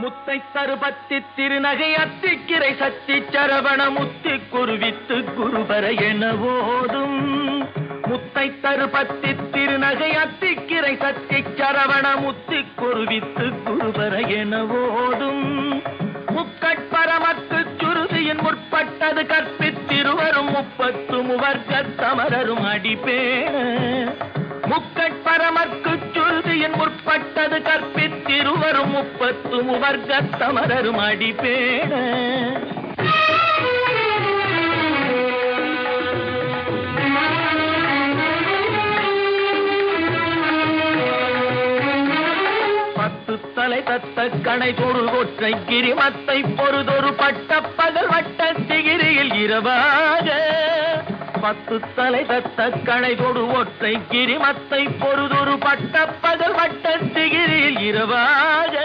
முத்தை தருபத்தி திருநகை அத்திக்கிரை சத்தி சரவண முத்தி குருவித்து குருபர என ஓதும். முத்தை தருபத்தி திருநகை அத்திக்கிரை சத்தி சரவண முத்தி குருவித்து குருபர என ஓதும். முக்கட்பரமக்கு சுருதியின் முற்பட்டது கற்பித்திருவரும் முப்பத்து முவர்க்கத் தமரரும் அடிப்பேண. முக்கட்பரமக்கு சுருதியின் முற்பட்டது கற்பித்திருவரும் முப்பத்து முவர்க்கத் தமரரும் அடிப்பேண. பத்து தலை தத்த கணை தொடு ஒற்றை கிரிமத்தை பொறுதொரு பட்ட பகல் வட்ட திகிரியில் இரவாக. பத்து தலை தத்த கணை தொடு ஒற்றை கிரிமத்தை பொறுதொரு பட்ட பகல் வட்ட திகிரியில் இரவாக.